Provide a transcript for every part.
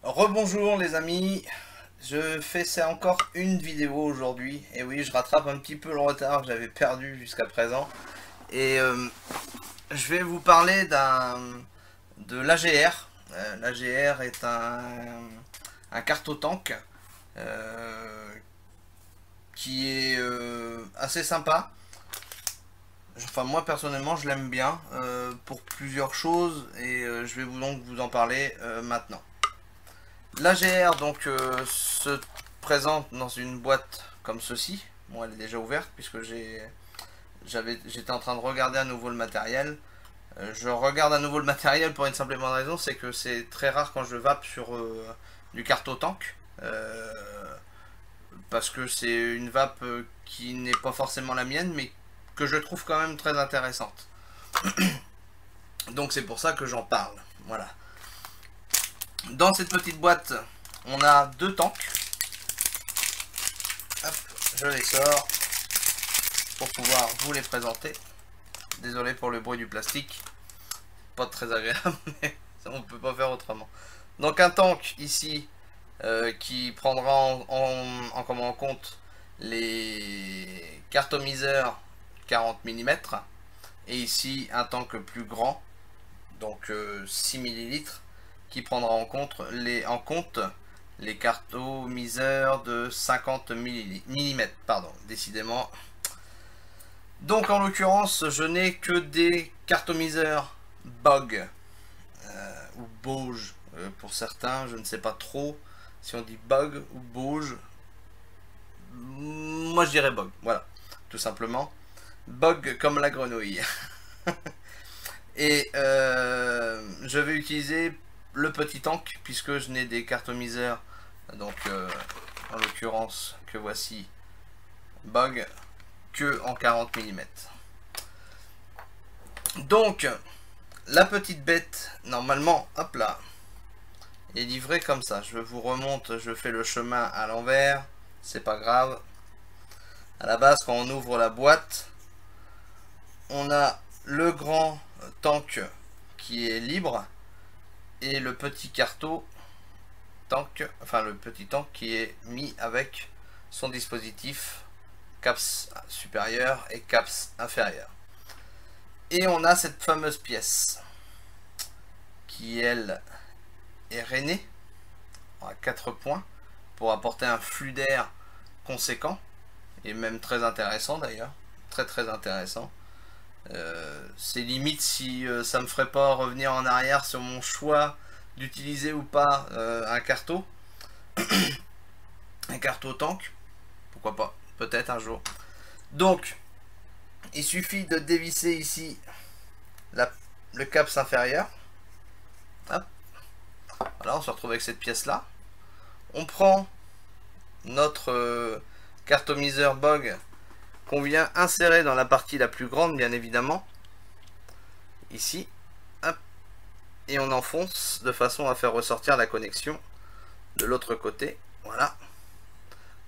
Rebonjour les amis, je fais ça encore une vidéo aujourd'hui, et oui je rattrape un petit peu le retard que j'avais perdu jusqu'à présent, et je vais vous parler de l'AGR. L'AGR est un carto-tank qui est assez sympa. Enfin moi personnellement je l'aime bien pour plusieurs choses, et je vais donc vous en parler maintenant. L'AGR donc se présente dans une boîte comme ceci. Bon, elle est déjà ouverte puisque j'étais en train de regarder à nouveau le matériel. Je regarde à nouveau le matériel pour une simple et bonne raison, c'est que c'est très rare quand je vape sur du carto-tank. Parce que c'est une vape qui n'est pas forcément la mienne, mais que je trouve quand même très intéressante. Donc c'est pour ça que j'en parle. Voilà. Dans cette petite boîte, on a deux tanks. Hop, je les sors pour pouvoir vous les présenter. Désolé pour le bruit du plastique. Pas très agréable, mais ça, on ne peut pas faire autrement. Donc un tank ici qui prendra en compte les cartomiseurs 40 mm. Et ici un tank plus grand, donc 6 ml, qui prendra en compte les cartomiseurs de 50 mm. Pardon, décidément. Donc en l'occurrence, je n'ai que des cartomiseurs Bog ou Bauge pour certains, je ne sais pas trop si on dit Bog ou Bauge. Moi je dirais Bog, voilà, tout simplement. Bog comme la grenouille. Et je vais utiliser le petit tank puisque je n'ai des cartomiseurs, donc en l'occurrence que voici Bog, que en 40 mm. Donc la petite bête normalement, hop là, est livrée comme ça. Je vous remonte, je fais le chemin à l'envers, c'est pas grave. À la base, quand on ouvre la boîte, on a le grand tank qui est libre et le petit carto tank, enfin le petit tank qui est mis avec son dispositif caps supérieur et caps inférieur. Et on a cette fameuse pièce qui elle est rainée à 4 points pour apporter un flux d'air conséquent et même très intéressant d'ailleurs, très intéressant. C'est limite si ça me ferait pas revenir en arrière sur mon choix d'utiliser ou pas un carto tank, pourquoi pas, peut-être un jour. Donc il suffit de dévisser ici le caps inférieur. Hop. Voilà, on se retrouve avec cette pièce là. On prend notre cartomiseur Bog qu'on vient insérer dans la partie la plus grande, bien évidemment, ici, hop, et on enfonce de façon à faire ressortir la connexion de l'autre côté. Voilà,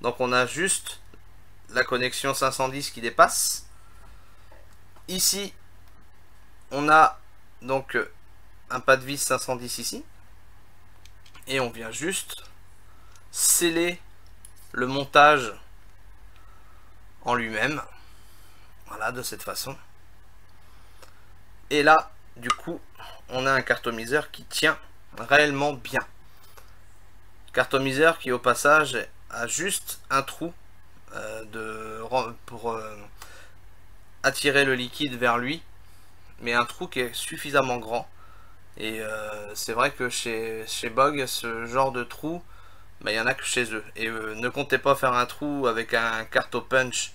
donc on a juste la connexion 510 qui dépasse. Ici on a donc un pas de vis 510 ici, et on vient juste sceller le montage en lui-même, voilà, de cette façon. Et là du coup on a un cartomiseur qui tient réellement bien, cartomiseur qui au passage a juste un trou pour attirer le liquide vers lui, mais un trou qui est suffisamment grand. Et c'est vrai que chez Bog, ce genre de trou, il n'y en a que chez eux. Et ne comptez pas faire un trou avec un carto punch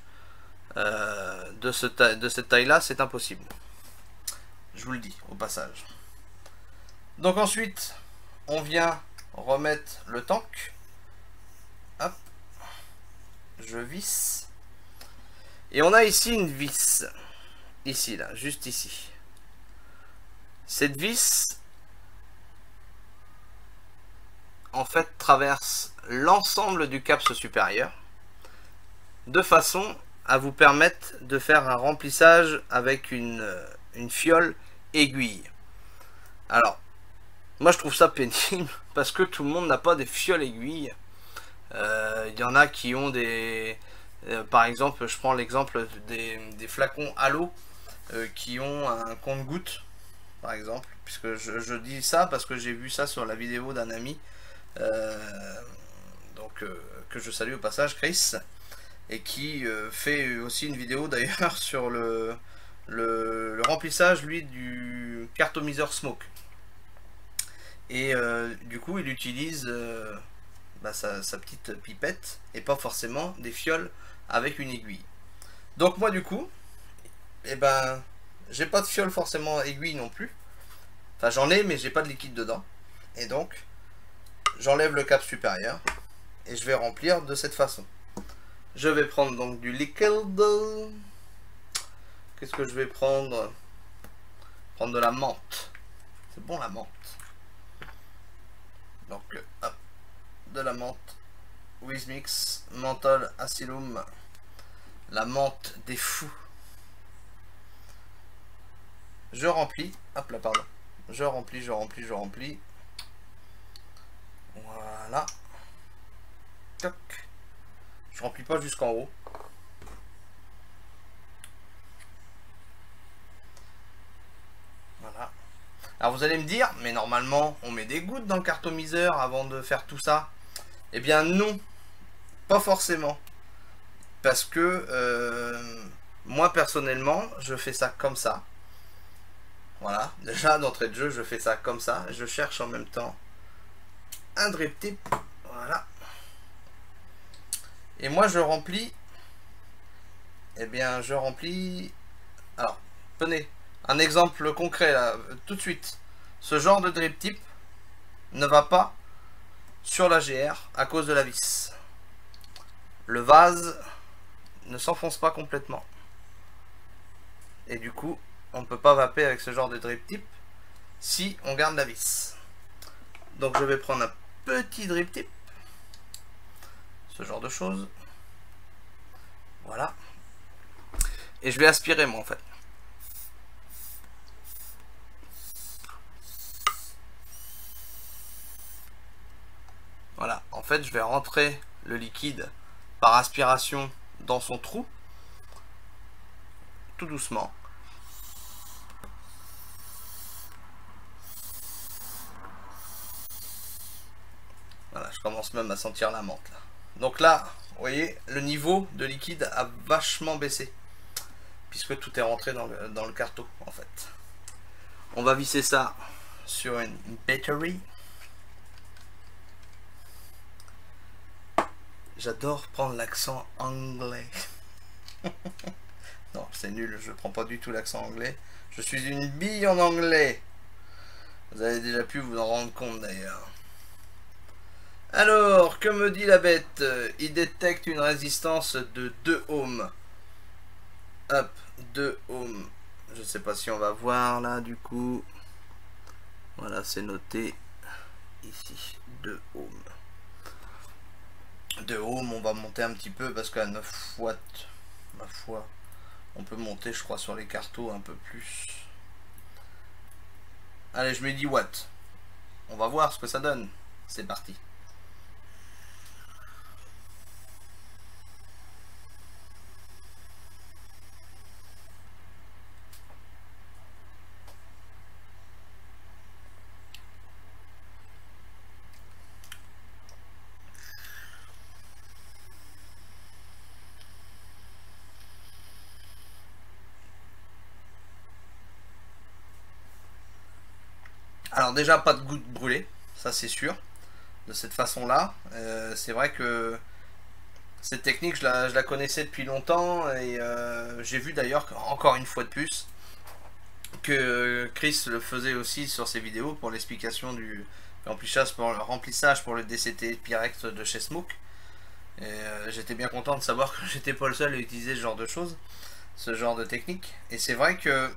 de cette taille là, c'est impossible. Je vous le dis au passage. Donc ensuite, on vient remettre le tank. Hop, je visse. Et on a ici une vis. Ici, là, juste ici. Cette vis, en fait, traverse l'ensemble du caps supérieur, de façon à vous permettre de faire un remplissage avec une fiole aiguille. Alors, Moi je trouve ça pénible parce que tout le monde n'a pas des fioles aiguilles. Il y en a qui ont des... par exemple, je prends l'exemple des flacons Halo qui ont un compte-gouttes, par exemple. Puisque je dis ça parce que j'ai vu ça sur la vidéo d'un ami. Donc que je salue au passage, Chris. Et qui fait aussi une vidéo d'ailleurs sur le remplissage, lui, du cartomiseur Smoke. Et du coup, il utilise sa petite pipette et pas forcément des fioles avec une aiguille. Donc moi, du coup, eh ben, j'ai pas de fiole forcément aiguille non plus. Enfin, j'en ai, mais j'ai pas de liquide dedans. Et donc, j'enlève le cap supérieur et je vais remplir de cette façon. Je vais prendre donc du liquide. Qu'est-ce que je vais prendre? Prendre de la menthe. C'est bon la menthe. Donc, hop, de la menthe. Wizmix, menthol, asylum. La menthe des fous. Je remplis. Hop là, pardon. Je remplis. Voilà. Toc. Je remplis pas jusqu'en haut. Voilà. Alors vous allez me dire, mais normalement on met des gouttes dans le cartomiseur avant de faire tout ça. Eh bien non, pas forcément. Parce que moi personnellement, je fais ça comme ça. Voilà, déjà d'entrée de jeu, je fais ça comme ça. Je cherche en même temps un drip tip. Voilà. Et moi je remplis. Eh bien je remplis. Alors, prenez un exemple concret là, tout de suite. Ce genre de drip tip ne va pas sur la GR à cause de la vis. Le vase ne s'enfonce pas complètement. Et du coup, on ne peut pas vaper avec ce genre de drip tip si on garde la vis. Donc je vais prendre un petit drip tip. Ce genre de choses. Voilà. Et je vais aspirer moi en fait. Voilà, en fait je vais rentrer le liquide par aspiration dans son trou, tout doucement. Voilà, je commence même à sentir la menthe là. Donc là, vous voyez, le niveau de liquide a vachement baissé, puisque tout est rentré dans le carton en fait. On va visser ça sur une batterie. J'adore prendre l'accent anglais. Non, c'est nul, je prends pas du tout l'accent anglais. Je suis une bille en anglais. Vous avez déjà pu vous en rendre compte d'ailleurs. Alors, que me dit la bête? Il détecte une résistance de 2 ohms. Hop, 2 ohms. Je sais pas si on va voir là du coup. Voilà, c'est noté ici, 2 ohms. 2 ohms, on va monter un petit peu parce qu'à 9 watts, ma foi, on peut monter je crois sur les cartos un peu plus. Allez, je mets 10 watts. On va voir ce que ça donne. C'est parti. Alors déjà pas de gouttes brûlées, ça c'est sûr. De cette façon là, c'est vrai que cette technique je la connaissais depuis longtemps et j'ai vu d'ailleurs encore une fois de plus que Chris le faisait aussi sur ses vidéos pour l'explication du remplissage pour le DCT Pyrex de chez Smoke. Et j'étais bien content de savoir que j'étais pas le seul à utiliser ce genre de choses, ce genre de technique. Et c'est vrai que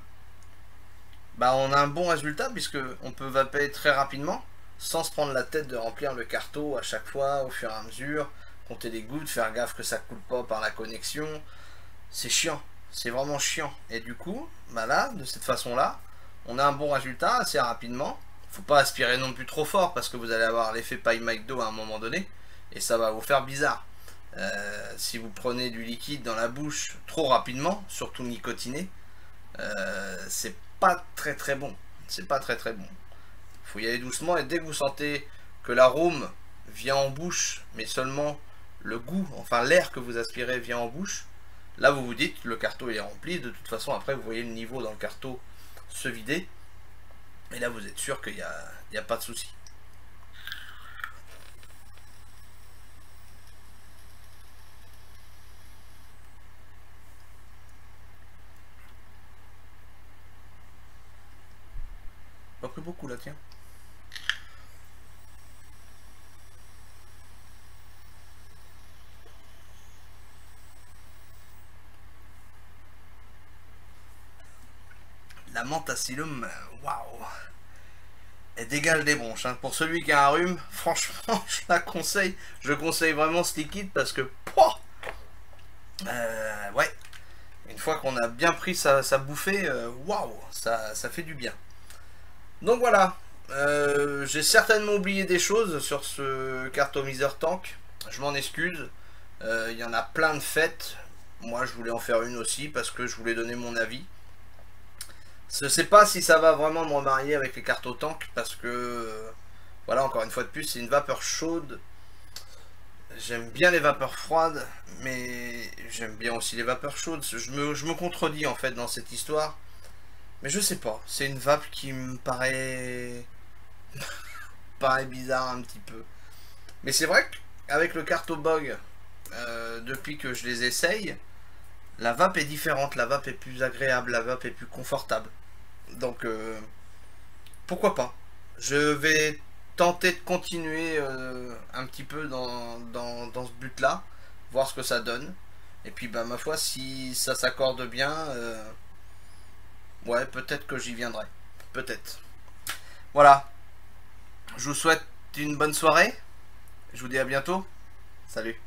bah, on a un bon résultat puisque on peut vaper très rapidement sans se prendre la tête de remplir le carton à chaque fois au fur et à mesure, compter les gouttes, faire gaffe que ça coule pas par la connexion. C'est chiant, c'est vraiment chiant. Et du coup, bah là, de cette façon là, on a un bon résultat assez rapidement Faut pas aspirer non plus trop fort parce que vous allez avoir l'effet paille McDo à un moment donné et ça va vous faire bizarre. Si vous prenez du liquide dans la bouche trop rapidement, surtout nicotiné, c'est pas très bon. C'est pas très bon. Faut y aller doucement et dès que vous sentez que l'arôme vient en bouche, mais seulement le goût, enfin l'air que vous aspirez vient en bouche, là vous vous dites le carton est rempli. De toute façon après vous voyez le niveau dans le carton se vider. Et là vous êtes sûr qu'il n'y a pas de souci. Pas pris beaucoup là, tiens. La menthe acidum, waouh, elle dégage des bronches. Hein. Pour celui qui a un rhume, franchement, je la conseille. Je conseille vraiment ce liquide parce que, ouais, une fois qu'on a bien pris sa bouffée, waouh, ça fait du bien. Donc voilà, j'ai certainement oublié des choses sur ce cartomiseur tank. Je m'en excuse. Il y en a plein de faites. Moi, je voulais en faire une aussi parce que je voulais donner mon avis. Je sais pas si ça va vraiment me remarier avec les cartes au tank parce que, voilà, encore une fois de plus, c'est une vapeur chaude. J'aime bien les vapeurs froides, mais j'aime bien aussi les vapeurs chaudes. Je me contredis en fait dans cette histoire. Mais je sais pas, c'est une vape qui me paraît bizarre un petit peu. Mais c'est vrai qu'avec le Cartobog, depuis que je les essaye, la vape est différente, la vape est plus agréable, la vape est plus confortable. Donc, pourquoi pas? Je vais tenter de continuer un petit peu dans ce but-là, voir ce que ça donne. Et puis, bah, ma foi, si ça s'accorde bien, ouais, peut-être que j'y viendrai. Peut-être. Voilà. Je vous souhaite une bonne soirée. Je vous dis à bientôt. Salut.